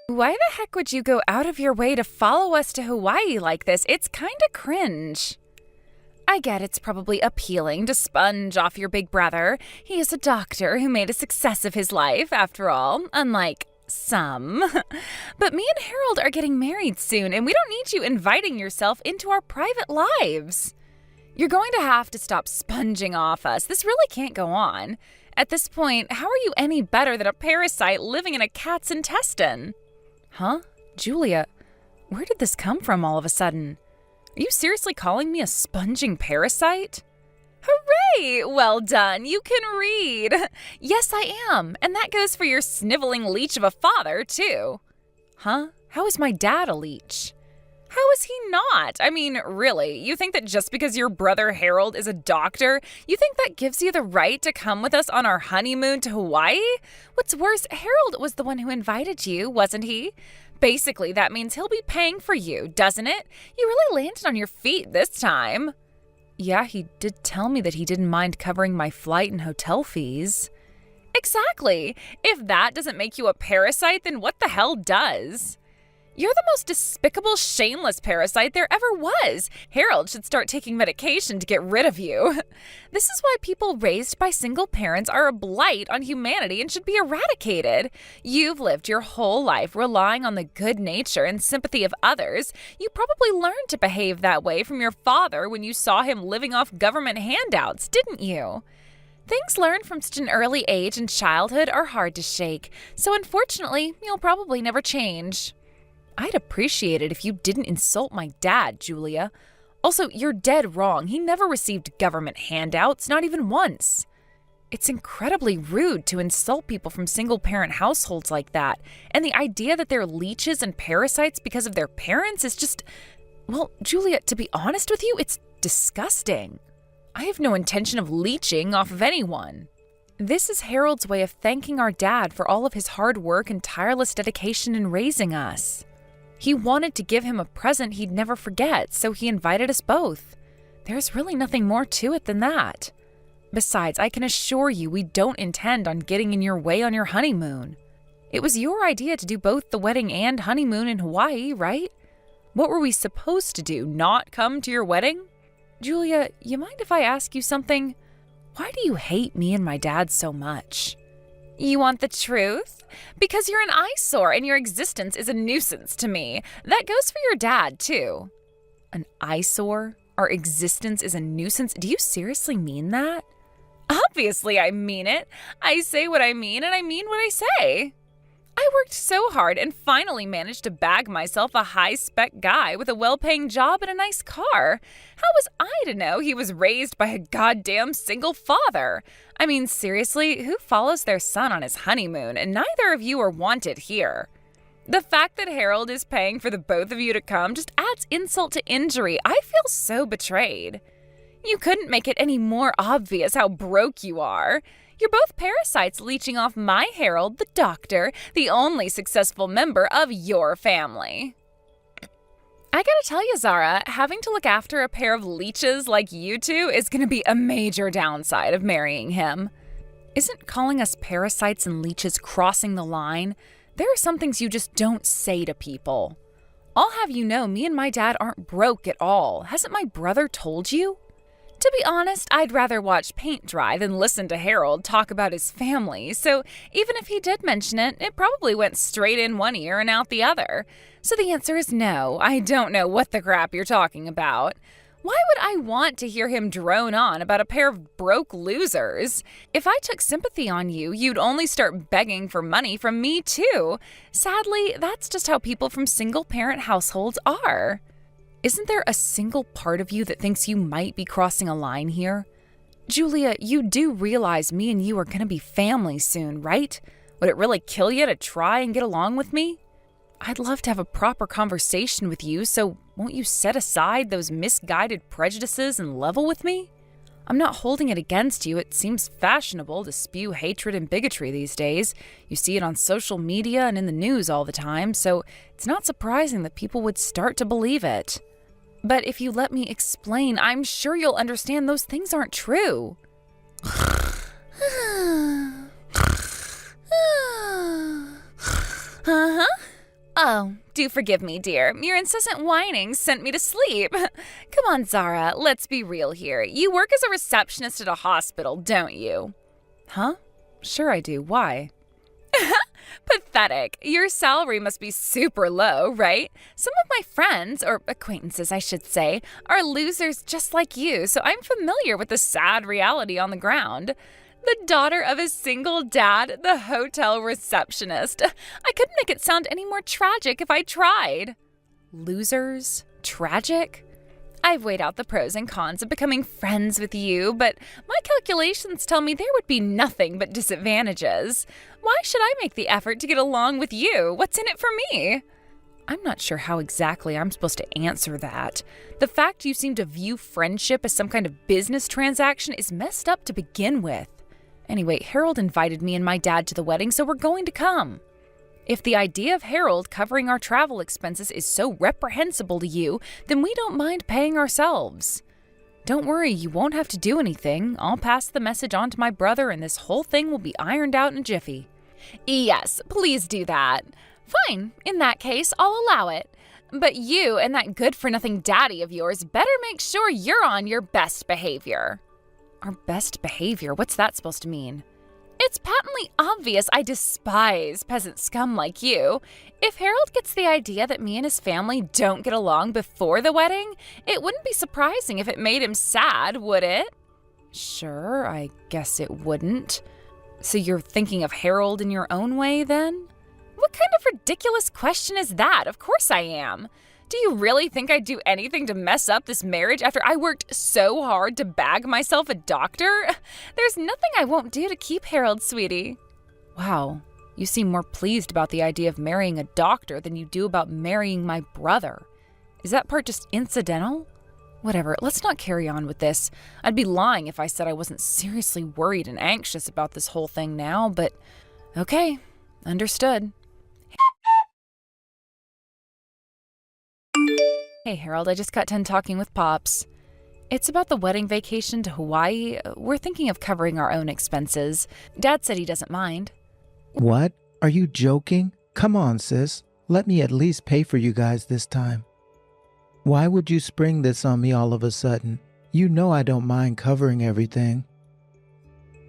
Why the heck would you go out of your way to follow us to Hawaii like this? It's kinda cringe. I get it's probably appealing to sponge off your big brother. He is a doctor who made a success of his life, after all, unlike some. But me and Harold are getting married soon, and we don't need you inviting yourself into our private lives. You're going to have to stop sponging off us. This really can't go on. At this point, how are you any better than a parasite living in a cat's intestine? Huh? Julia, where did this come from all of a sudden? Are you seriously calling me a sponging parasite? Hooray! Well done, you can read. Yes, I am, and that goes for your sniveling leech of a father, too. Huh? How is my dad a leech? How is he not? I mean, really, you think that just because your brother Harold is a doctor, you think that gives you the right to come with us on our honeymoon to Hawaii? What's worse, Harold was the one who invited you, wasn't he? Basically, that means he'll be paying for you, doesn't it? You really landed on your feet this time. Yeah, he did tell me that he didn't mind covering my flight and hotel fees. Exactly. If that doesn't make you a parasite, then what the hell does? You're the most despicable, shameless parasite there ever was. Harold should start taking medication to get rid of you. This is why people raised by single parents are a blight on humanity and should be eradicated. You've lived your whole life relying on the good nature and sympathy of others. You probably learned to behave that way from your father when you saw him living off government handouts, didn't you? Things learned from such an early age in childhood are hard to shake, so unfortunately, you'll probably never change. I'd appreciate it if you didn't insult my dad, Julia. Also, you're dead wrong. He never received government handouts, not even once. It's incredibly rude to insult people from single-parent households like that, and the idea that they're leeches and parasites because of their parents is just… Well, Julia, to be honest with you, it's disgusting. I have no intention of leeching off of anyone. This is Harold's way of thanking our dad for all of his hard work and tireless dedication in raising us. He wanted to give him a present he'd never forget, so he invited us both. There's really nothing more to it than that. Besides, I can assure you we don't intend on getting in your way on your honeymoon. It was your idea to do both the wedding and honeymoon in Hawaii, right? What were we supposed to do, not come to your wedding? Julia, you mind if I ask you something? Why do you hate me and my dad so much? You want the truth? Because you're an eyesore and your existence is a nuisance to me. That goes for your dad, too. An eyesore? Our existence is a nuisance? Do you seriously mean that? Obviously I mean it. I say what I mean and I mean what I say. I worked so hard and finally managed to bag myself a high-spec guy with a well-paying job and a nice car. How was I to know he was raised by a goddamn single father? I mean, seriously, who follows their son on his honeymoon? And neither of you are wanted here. The fact that Harold is paying for the both of you to come just adds insult to injury. I feel so betrayed. You couldn't make it any more obvious how broke you are. You're both parasites leeching off my Harold, the doctor, the only successful member of your family. I gotta tell you, Zara, having to look after a pair of leeches like you two is gonna be a major downside of marrying him. Isn't calling us parasites and leeches crossing the line? There are some things you just don't say to people. I'll have you know, me and my dad aren't broke at all. Hasn't my brother told you? To be honest, I'd rather watch paint dry than listen to Harold talk about his family, so even if he did mention it, it probably went straight in one ear and out the other. So the answer is no, I don't know what the crap you're talking about. Why would I want to hear him drone on about a pair of broke losers? If I took sympathy on you, you'd only start begging for money from me too. Sadly, that's just how people from single-parent households are. Isn't there a single part of you that thinks you might be crossing a line here? Julia, you do realize me and you are going to be family soon, right? Would it really kill you to try and get along with me? I'd love to have a proper conversation with you, so won't you set aside those misguided prejudices and level with me? I'm not holding it against you. It seems fashionable to spew hatred and bigotry these days. You see it on social media and in the news all the time, so it's not surprising that people would start to believe it. But if you let me explain, I'm sure you'll understand those things aren't true. Uh-huh. Oh, do forgive me, dear. Your incessant whining sent me to sleep. Come on, Zara, let's be real here. You work as a receptionist at a hospital, don't you? Huh? Sure I do. Why? Pathetic. Your salary must be super low, right? Some of my friends, or acquaintances I should say, are losers just like you, so I'm familiar with the sad reality on the ground. The daughter of a single dad, the hotel receptionist. I couldn't make it sound any more tragic if I tried. Losers? Tragic? I've weighed out the pros and cons of becoming friends with you, but my calculations tell me there would be nothing but disadvantages. Why should I make the effort to get along with you? What's in it for me? I'm not sure how exactly I'm supposed to answer that. The fact you seem to view friendship as some kind of business transaction is messed up to begin with. Anyway, Harold invited me and my dad to the wedding, so we're going to come. If the idea of Harold covering our travel expenses is so reprehensible to you, then we don't mind paying ourselves. Don't worry, you won't have to do anything. I'll pass the message on to my brother and this whole thing will be ironed out in a jiffy. Yes, please do that. Fine, in that case, I'll allow it. But you and that good-for-nothing daddy of yours better make sure you're on your best behavior. Our best behavior? What's that supposed to mean? It's patently obvious I despise peasant scum like you. If Harold gets the idea that me and his family don't get along before the wedding, it wouldn't be surprising if it made him sad, would it? Sure, I guess it wouldn't. So you're thinking of Harold in your own way, then? What kind of ridiculous question is that? Of course I am. Do you really think I'd do anything to mess up this marriage after I worked so hard to bag myself a doctor? There's nothing I won't do to keep Harold, sweetie. Wow, you seem more pleased about the idea of marrying a doctor than you do about marrying my brother. Is that part just incidental? Whatever, let's not carry on with this. I'd be lying if I said I wasn't seriously worried and anxious about this whole thing now, but okay, understood. Hey, Harold, I just got done talking with Pops. It's about the wedding vacation to Hawaii. We're thinking of covering our own expenses. Dad said he doesn't mind. What? Are you joking? Come on, sis. Let me at least pay for you guys this time. Why would you spring this on me all of a sudden? You know I don't mind covering everything.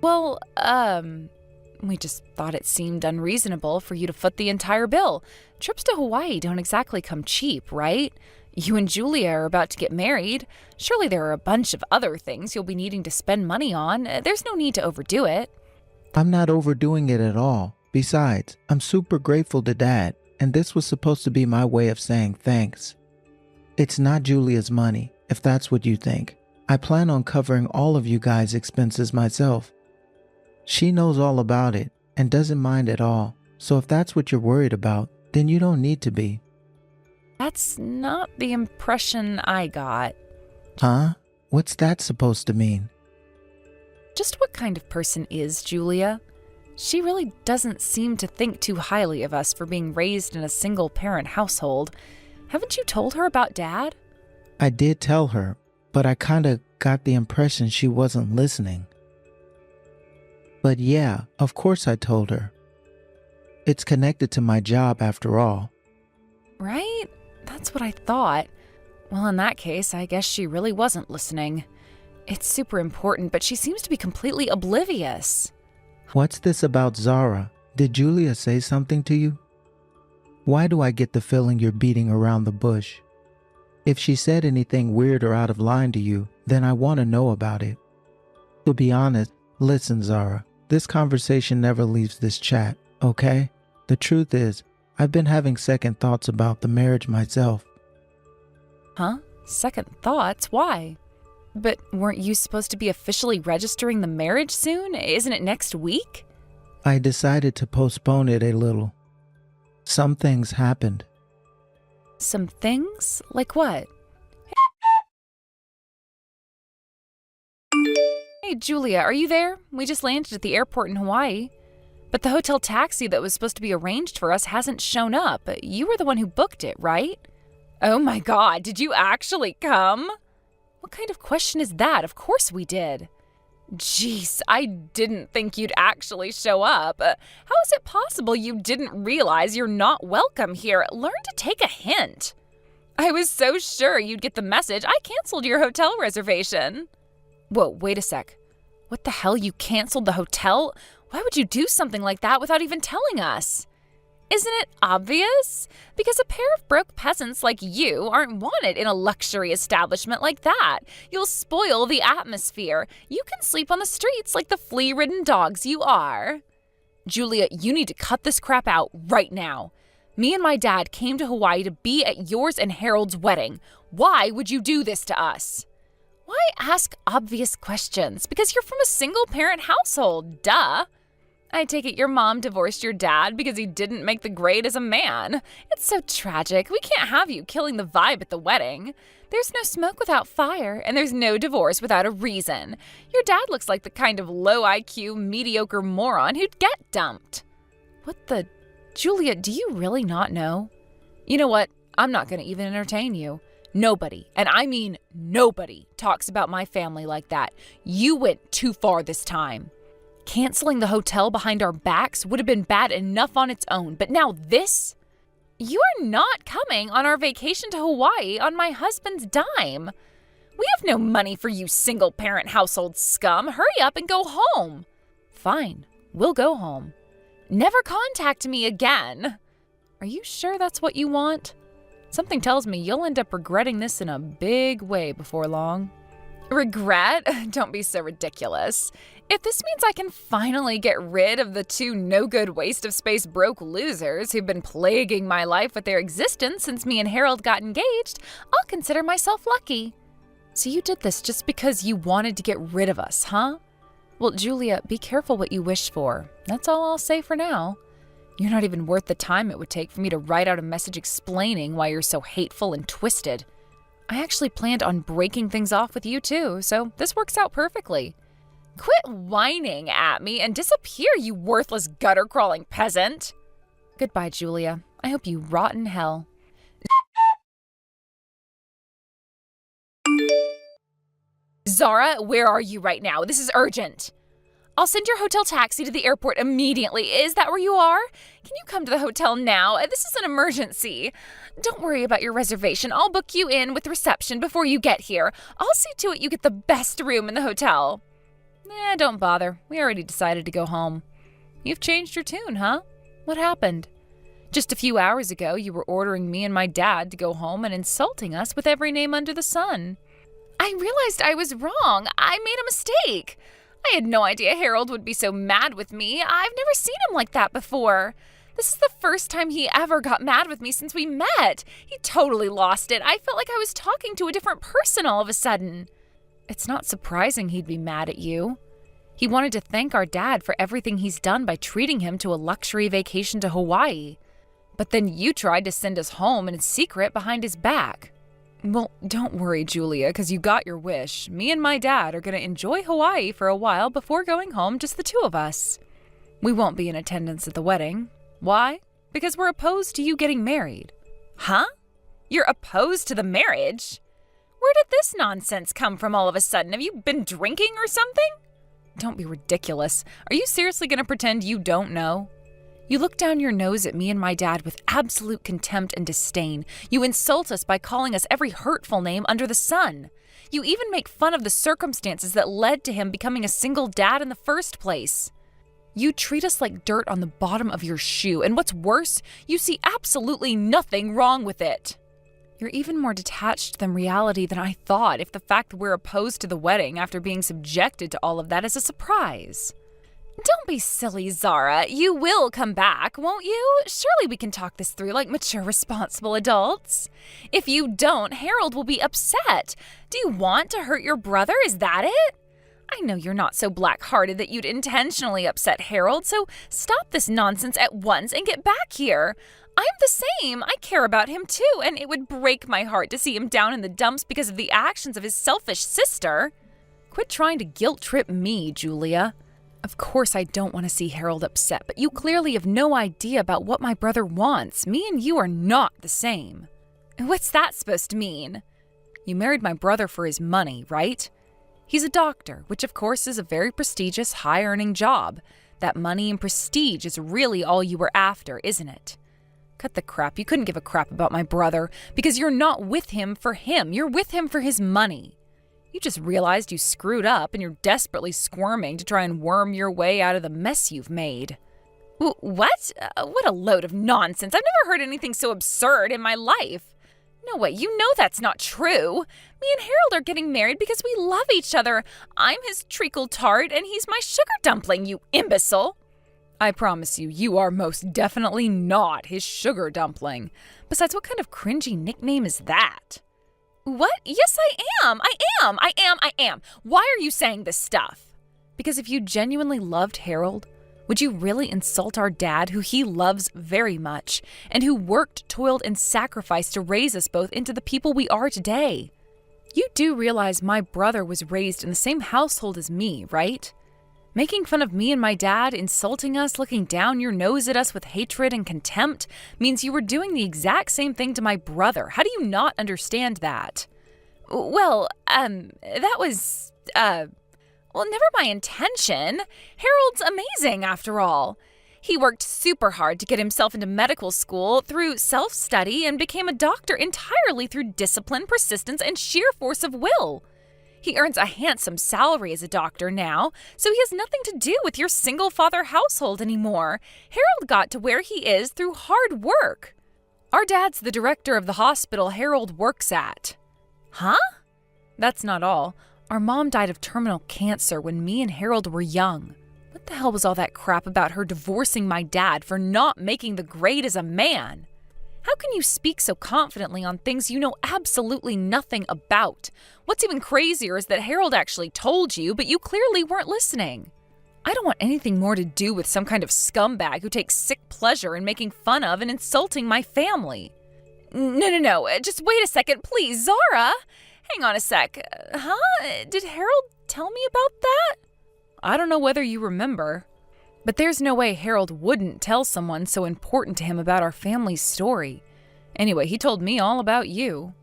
Well, we just thought it seemed unreasonable for you to foot the entire bill. Trips to Hawaii don't exactly come cheap, right? You and Julia are about to get married. Surely there are a bunch of other things you'll be needing to spend money on. There's no need to overdo it. I'm not overdoing it at all. Besides, I'm super grateful to Dad, and this was supposed to be my way of saying thanks. It's not Julia's money, if that's what you think. I plan on covering all of you guys' expenses myself. She knows all about it and doesn't mind at all, so if that's what you're worried about, then you don't need to be. That's not the impression I got. Huh? What's that supposed to mean? Just what kind of person is Julia? She really doesn't seem to think too highly of us for being raised in a single-parent household. Haven't you told her about Dad? I did tell her, but I kinda got the impression she wasn't listening. But yeah, of course I told her. It's connected to my job after all. Right? That's what I thought. Well, in that case, I guess she really wasn't listening. It's super important, but she seems to be completely oblivious. What's this about Zara? Did Julia say something to you? Why do I get the feeling you're beating around the bush? If she said anything weird or out of line to you, then I want to know about it. To be honest, listen, Zara, this conversation never leaves this chat, okay? The truth is, I've been having second thoughts about the marriage myself. Huh? Second thoughts? Why? But weren't you supposed to be officially registering the marriage soon? Isn't it next week? I decided to postpone it a little. Some things happened. Some things? Like what? Hey, Julia, are you there? We just landed at the airport in Hawaii. But the hotel taxi that was supposed to be arranged for us hasn't shown up. You were the one who booked it, right? Oh my God, did you actually come? What kind of question is that? Of course we did. Jeez, I didn't think you'd actually show up. How is it possible you didn't realize you're not welcome here? Learn to take a hint. I was so sure you'd get the message. I canceled your hotel reservation. Whoa, wait a sec. What the hell? You canceled the hotel? Why would you do something like that without even telling us? Isn't it obvious? Because a pair of broke peasants like you aren't wanted in a luxury establishment like that. You'll spoil the atmosphere. You can sleep on the streets like the flea-ridden dogs you are. Julia, you need to cut this crap out right now. Me and my dad came to Hawaii to be at yours and Harold's wedding. Why would you do this to us? Why ask obvious questions? Because you're from a single-parent household, duh. I take it your mom divorced your dad because he didn't make the grade as a man. It's so tragic. We can't have you killing the vibe at the wedding. There's no smoke without fire, and there's no divorce without a reason. Your dad looks like the kind of low IQ, mediocre moron who'd get dumped. What the... Julia, do you really not know? You know what? I'm not going to even entertain you. Nobody, and I mean nobody, talks about my family like that. You went too far this time. Canceling the hotel behind our backs would have been bad enough on its own, but now this? You are not coming on our vacation to Hawaii on my husband's dime. We have no money for you single-parent household scum. Hurry up and go home. Fine, we'll go home. Never contact me again. Are you sure that's what you want? Something tells me you'll end up regretting this in a big way before long. Regret? Don't be so ridiculous. If this means I can finally get rid of the two no-good waste of space broke losers who've been plaguing my life with their existence since me and Harold got engaged, I'll consider myself lucky. So you did this just because you wanted to get rid of us, huh? Well, Julia, be careful what you wish for. That's all I'll say for now. You're not even worth the time it would take for me to write out a message explaining why you're so hateful and twisted. I actually planned on breaking things off with you too, so this works out perfectly. Quit whining at me and disappear, you worthless gutter-crawling peasant. Goodbye, Julia. I hope you rot in hell. Zara, where are you right now? This is urgent. I'll send your hotel taxi to the airport immediately. Is that where you are? Can you come to the hotel now? This is an emergency. Don't worry about your reservation. I'll book you in with reception before you get here. I'll see to it you get the best room in the hotel. Don't bother. We already decided to go home. You've changed your tune, huh? What happened? Just a few hours ago, you were ordering me and my dad to go home and insulting us with every name under the sun. I realized I was wrong. I made a mistake. I had no idea Harold would be so mad with me. I've never seen him like that before. This is the first time he ever got mad with me since we met. He totally lost it. I felt like I was talking to a different person all of a sudden. It's not surprising he'd be mad at you. He wanted to thank our dad for everything he's done by treating him to a luxury vacation to Hawaii. But then you tried to send us home in secret behind his back. Well, don't worry, Julia, because you got your wish. Me and my dad are going to enjoy Hawaii for a while before going home, just the two of us. We won't be in attendance at the wedding. Why? Because we're opposed to you getting married. Huh? You're opposed to the marriage? Where did this nonsense come from all of a sudden? Have you been drinking or something? Don't be ridiculous. Are you seriously going to pretend you don't know? You look down your nose at me and my dad with absolute contempt and disdain. You insult us by calling us every hurtful name under the sun. You even make fun of the circumstances that led to him becoming a single dad in the first place. You treat us like dirt on the bottom of your shoe, and what's worse, you see absolutely nothing wrong with it. You're even more detached than reality than I thought if the fact that we're opposed to the wedding after being subjected to all of that is a surprise. Don't be silly, Zara. You will come back, won't you? Surely we can talk this through like mature, responsible adults. If you don't, Harold will be upset. Do you want to hurt your brother? Is that it? I know you're not so black-hearted that you'd intentionally upset Harold, so stop this nonsense at once and get back here. I'm the same. I care about him too, and it would break my heart to see him down in the dumps because of the actions of his selfish sister. Quit trying to guilt-trip me, Julia. Of course I don't want to see Harold upset, but you clearly have no idea about what my brother wants. Me and you are not the same. What's that supposed to mean? You married my brother for his money, right? He's a doctor, which of course is a very prestigious, high-earning job. That money and prestige is really all you were after, isn't it? Cut the crap. You couldn't give a crap about my brother because you're not with him for him. You're with him for his money. You just realized you screwed up and you're desperately squirming to try and worm your way out of the mess you've made. What? What a load of nonsense. I've never heard anything so absurd in my life. No way, you know that's not true. Me and Harold are getting married because we love each other. I'm his treacle tart and he's my sugar dumpling, you imbecile. I promise you, you are most definitely not his sugar dumpling. Besides, what kind of cringy nickname is that? What? Yes, I am. I am. Why are you saying this stuff? Because if you genuinely loved Harold, would you really insult our dad, who he loves very much, and who worked, toiled, and sacrificed to raise us both into the people we are today? You do realize my brother was raised in the same household as me, right? Making fun of me and my dad, insulting us, looking down your nose at us with hatred and contempt means you were doing the exact same thing to my brother. How do you not understand that? Well, that was, never my intention. Harold's amazing, after all. He worked super hard to get himself into medical school through self-study and became a doctor entirely through discipline, persistence, and sheer force of will. He earns a handsome salary as a doctor now, so he has nothing to do with your single-father household anymore. Harold got to where he is through hard work. Our dad's the director of the hospital Harold works at. Huh? That's not all. Our mom died of terminal cancer when me and Harold were young. What the hell was all that crap about her divorcing my dad for not making the grade as a man? How can you speak so confidently on things you know absolutely nothing about? What's even crazier is that Harold actually told you, but you clearly weren't listening. I don't want anything more to do with some kind of scumbag who takes sick pleasure in making fun of and insulting my family. No. Just wait a second, please, Zara. Hang on a sec. Did Harold tell me about that? I don't know whether you remember, but there's no way Harold wouldn't tell someone so important to him about our family's story. Anyway, he told me all about you.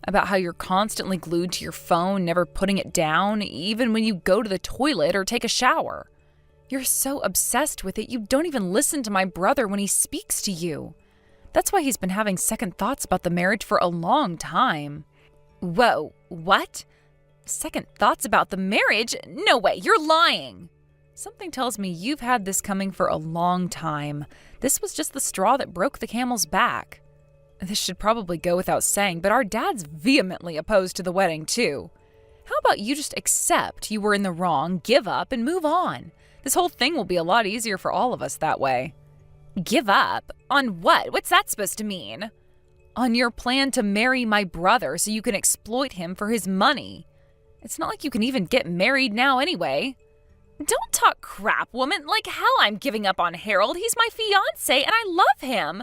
About how you're constantly glued to your phone, never putting it down, even when you go to the toilet or take a shower. You're so obsessed with it, you don't even listen to my brother when he speaks to you. That's why he's been having second thoughts about the marriage for a long time. Whoa, what? Second thoughts about the marriage? No way, you're lying. Something tells me you've had this coming for a long time. This was just the straw that broke the camel's back. This should probably go without saying, but our dad's vehemently opposed to the wedding, too. How about you just accept you were in the wrong, give up, and move on? This whole thing will be a lot easier for all of us that way. Give up? On what? What's that supposed to mean? On your plan to marry my brother so you can exploit him for his money. It's not like you can even get married now anyway. Don't talk crap, woman. Like hell I'm giving up on Harold. He's my fiancé and I love him.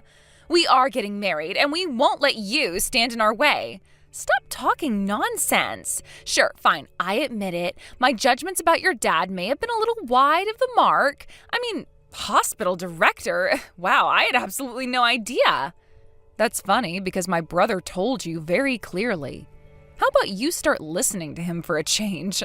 We are getting married and we won't let you stand in our way. Stop talking nonsense. Sure, fine, I admit it. My judgments about your dad may have been a little wide of the mark. I mean, hospital director? Wow, I had absolutely no idea. That's funny because my brother told you very clearly. How about you start listening to him for a change?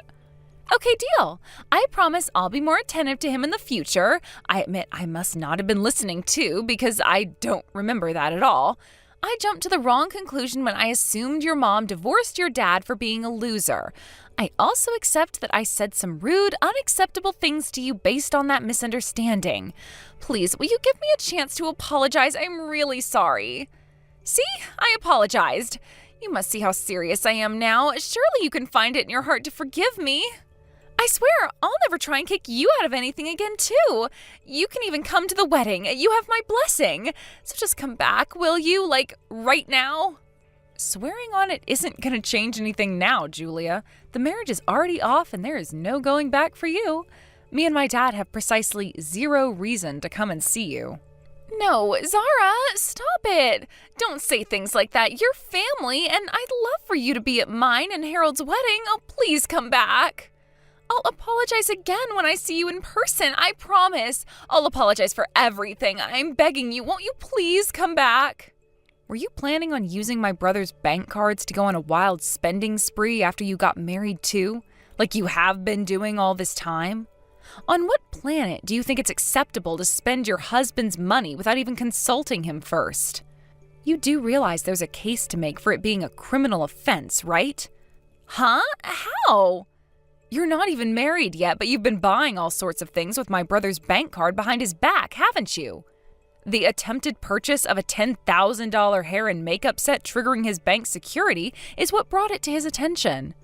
Okay, deal. I promise I'll be more attentive to him in the future. I admit I must not have been listening too because I don't remember that at all. I jumped to the wrong conclusion when I assumed your mom divorced your dad for being a loser. I also accept that I said some rude, unacceptable things to you based on that misunderstanding. Please, will you give me a chance to apologize? I'm really sorry. See? I apologized. You must see how serious I am now. Surely you can find it in your heart to forgive me. I swear, I'll never try and kick you out of anything again, too. You can even come to the wedding. You have my blessing. So just come back, will you? Like, right now? Swearing on it isn't going to change anything now, Julia. The marriage is already off and there is no going back for you. Me and my dad have precisely 0 reason to come and see you. No, Zara, stop it. Don't say things like that. You're family, and I'd love for you to be at mine and Harold's wedding. Oh, please come back. I'll apologize again when I see you in person, I promise. I'll apologize for everything. I'm begging you. Won't you please come back? Were you planning on using my brother's bank cards to go on a wild spending spree after you got married too? Like you have been doing all this time? On what planet do you think it's acceptable to spend your husband's money without even consulting him first? You do realize there's a case to make for it being a criminal offense, right? Huh? How? You're not even married yet, but you've been buying all sorts of things with my brother's bank card behind his back, haven't you? The attempted purchase of a $10,000 hair and makeup set triggering his bank security is what brought it to his attention.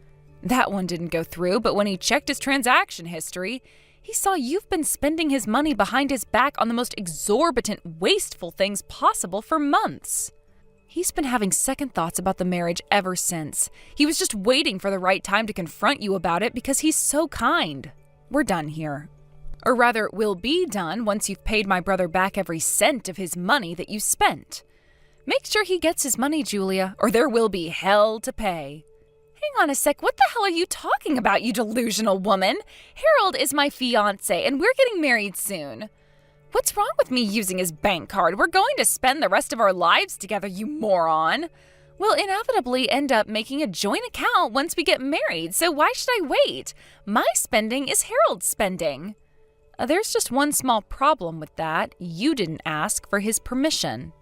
That one didn't go through, but when he checked his transaction history, he saw you've been spending his money behind his back on the most exorbitant, wasteful things possible for months. He's been having second thoughts about the marriage ever since. He was just waiting for the right time to confront you about it because he's so kind. We're done here. Or rather, we'll be done once you've paid my brother back every cent of his money that you spent. Make sure he gets his money, Julia, or there will be hell to pay. Hang on a sec, what the hell are you talking about, you delusional woman? Harold is my fiancé, and we're getting married soon. What's wrong with me using his bank card? We're going to spend the rest of our lives together, you moron. We'll inevitably end up making a joint account once we get married, so why should I wait? My spending is Harold's spending. There's just one small problem with that. You didn't ask for his permission.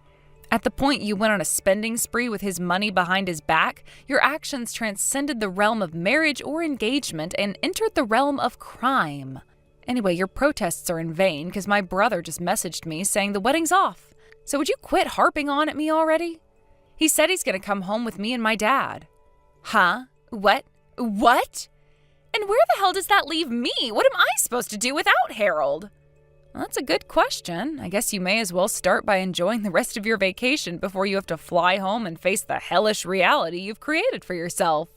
At the point you went on a spending spree with his money behind his back, your actions transcended the realm of marriage or engagement and entered the realm of crime. Anyway, your protests are in vain because my brother just messaged me saying the wedding's off. So would you quit harping on at me already? He said he's going to come home with me and my dad. Huh? What? What? And where the hell does that leave me? What am I supposed to do without Harold? Well, that's a good question. I guess you may as well start by enjoying the rest of your vacation before you have to fly home and face the hellish reality you've created for yourself.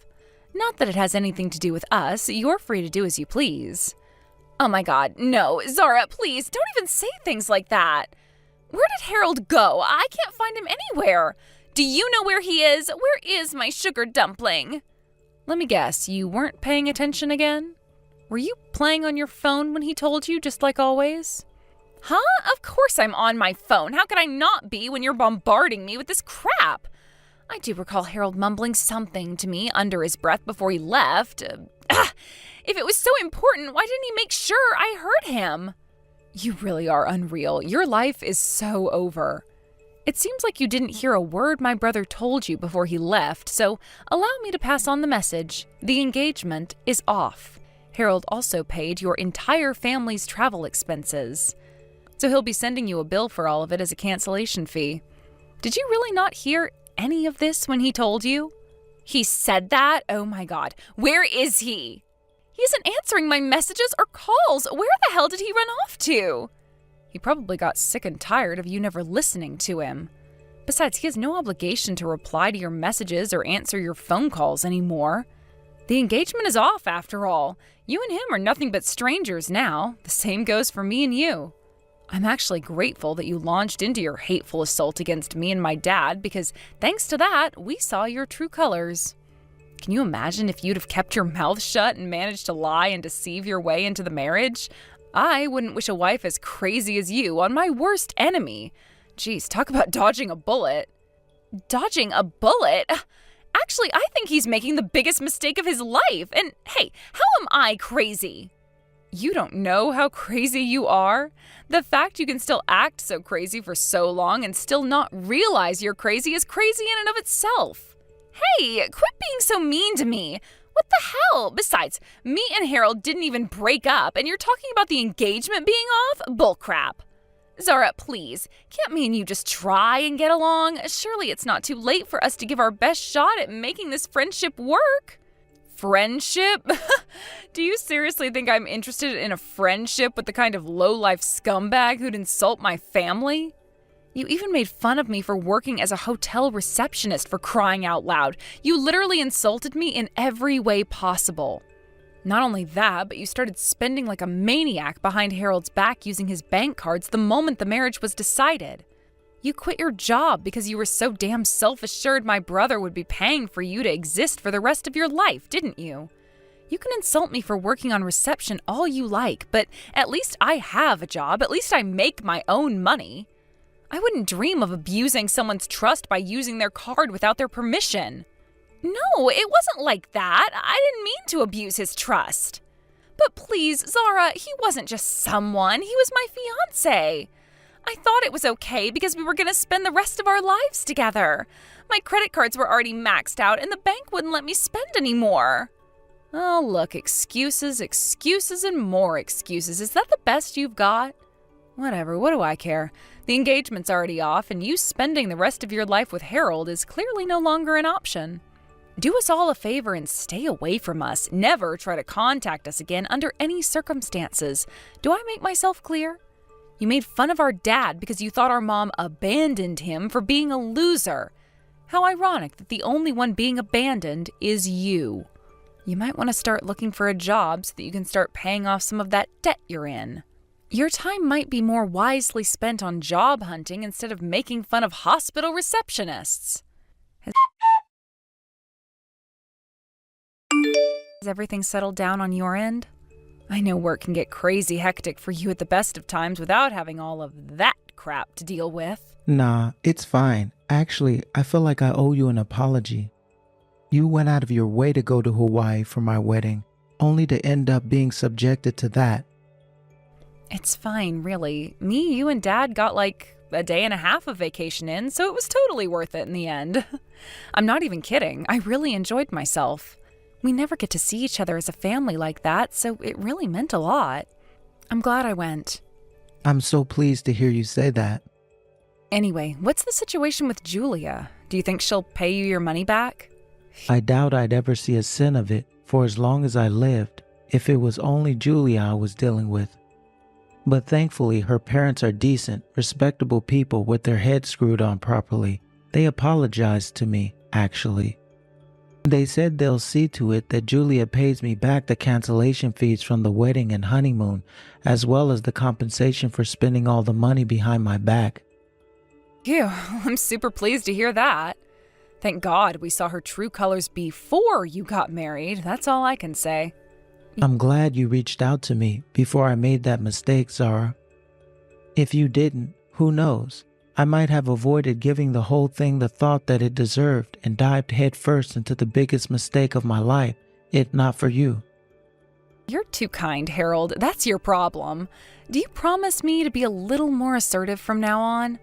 Not that it has anything to do with us. You're free to do as you please. Oh my God, no. Zara, please, don't even say things like that. Where did Harold go? I can't find him anywhere. Do you know where he is? Where is my sugar dumpling? Let me guess, you weren't paying attention again? Were you playing on your phone when he told you, just like always? Huh? Of course I'm on my phone. How could I not be when you're bombarding me with this crap? I do recall Harold mumbling something to me under his breath before he left. If it was so important, why didn't he make sure I heard him? You really are unreal. Your life is so over. It seems like you didn't hear a word my brother told you before he left, so allow me to pass on the message. The engagement is off. Harold also paid your entire family's travel expenses. So he'll be sending you a bill for all of it as a cancellation fee. Did you really not hear any of this when he told you? He said that? Oh my God. Where is he? He isn't answering my messages or calls. Where the hell did he run off to? He probably got sick and tired of you never listening to him. Besides, he has no obligation to reply to your messages or answer your phone calls anymore. The engagement is off, after all. You and him are nothing but strangers now. The same goes for me and you. I'm actually grateful that you launched into your hateful assault against me and my dad because thanks to that, we saw your true colors. Can you imagine if you'd have kept your mouth shut and managed to lie and deceive your way into the marriage? I wouldn't wish a wife as crazy as you on my worst enemy. Geez, talk about dodging a bullet. Dodging a bullet? Actually, I think he's making the biggest mistake of his life. And hey, how am I crazy? You don't know how crazy you are? The fact you can still act so crazy for so long and still not realize you're crazy is crazy in and of itself. Hey, quit being so mean to me. What the hell? Besides, me and Harold didn't even break up, and you're talking about the engagement being off? Bullcrap. Zara, please, can't me and you just try and get along? Surely it's not too late for us to give our best shot at making this friendship work. Friendship? Do you seriously think I'm interested in a friendship with the kind of low-life scumbag who'd insult my family? You even made fun of me for working as a hotel receptionist, for crying out loud. You literally insulted me in every way possible. Not only that, but you started spending like a maniac behind Harold's back using his bank cards the moment the marriage was decided. You quit your job because you were so damn self-assured my brother would be paying for you to exist for the rest of your life, didn't you? You can insult me for working on reception all you like, but at least I have a job. At least I make my own money. I wouldn't dream of abusing someone's trust by using their card without their permission. No, it wasn't like that. I didn't mean to abuse his trust. But please, Zara, he wasn't just someone. He was my fiancé. I thought it was okay because we were going to spend the rest of our lives together. My credit cards were already maxed out and the bank wouldn't let me spend any more. Oh, look, excuses, excuses, and more excuses. Is that the best you've got? Whatever, what do I care? The engagement's already off, and you spending the rest of your life with Harold is clearly no longer an option. Do us all a favor and stay away from us. Never try to contact us again under any circumstances. Do I make myself clear? You made fun of our dad because you thought our mom abandoned him for being a loser. How ironic that the only one being abandoned is you. You might want to start looking for a job so that you can start paying off some of that debt you're in. Your time might be more wisely spent on job hunting instead of making fun of hospital receptionists. Has everything settled down on your end? I know work can get crazy hectic for you at the best of times without having all of that crap to deal with. Nah, it's fine. Actually, I feel like I owe you an apology. You went out of your way to go to Hawaii for my wedding, only to end up being subjected to that. It's fine, really. Me, you, and Dad got like a day and a half of vacation in, so it was totally worth it in the end. I'm not even kidding. I really enjoyed myself. We never get to see each other as a family like that, so it really meant a lot. I'm glad I went. I'm so pleased to hear you say that. Anyway, what's the situation with Julia? Do you think she'll pay you your money back? I doubt I'd ever see a cent of it for as long as I lived if it was only Julia I was dealing with. But thankfully, her parents are decent, respectable people with their heads screwed on properly. They apologized to me, actually. They said they'll see to it that Julia pays me back the cancellation fees from the wedding and honeymoon, as well as the compensation for spending all the money behind my back. Phew, I'm super pleased to hear that. Thank God we saw her true colors before you got married. That's all I can say. I'm glad you reached out to me before I made that mistake, Zara. If you didn't, who knows? I might have avoided giving the whole thing the thought that it deserved and dived headfirst into the biggest mistake of my life, if not for you. You're too kind, Harold. That's your problem. Do you promise me to be a little more assertive from now on?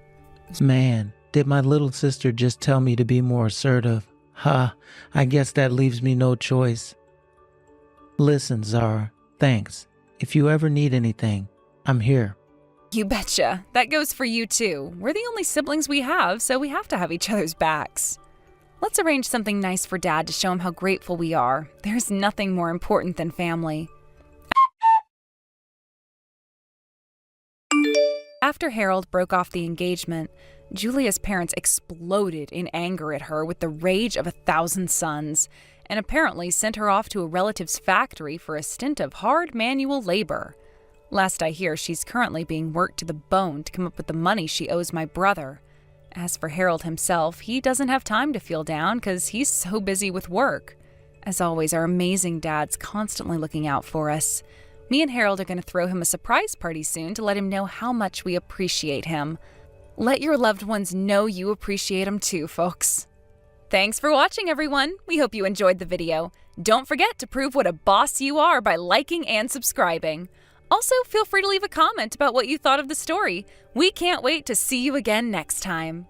Man, did my little sister just tell me to be more assertive? Ha, I guess that leaves me no choice. Listen, Zara, thanks. If you ever need anything, I'm here. You betcha. That goes for you too. We're the only siblings we have, so we have to have each other's backs. Let's arrange something nice for Dad to show him how grateful we are. There's nothing more important than family. After Harold broke off the engagement, Julia's parents exploded in anger at her with the rage of 1,000 suns, and apparently sent her off to a relative's factory for a stint of hard manual labor. Last I hear, she's currently being worked to the bone to come up with the money she owes my brother. As for Harold himself, he doesn't have time to feel down because he's so busy with work. As always, our amazing dad's constantly looking out for us. Me and Harold are going to throw him a surprise party soon to let him know how much we appreciate him. Let your loved ones know you appreciate them too, folks. Thanks for watching, everyone. We hope you enjoyed the video. Don't forget to prove what a boss you are by liking and subscribing. Also, feel free to leave a comment about what you thought of the story. We can't wait to see you again next time.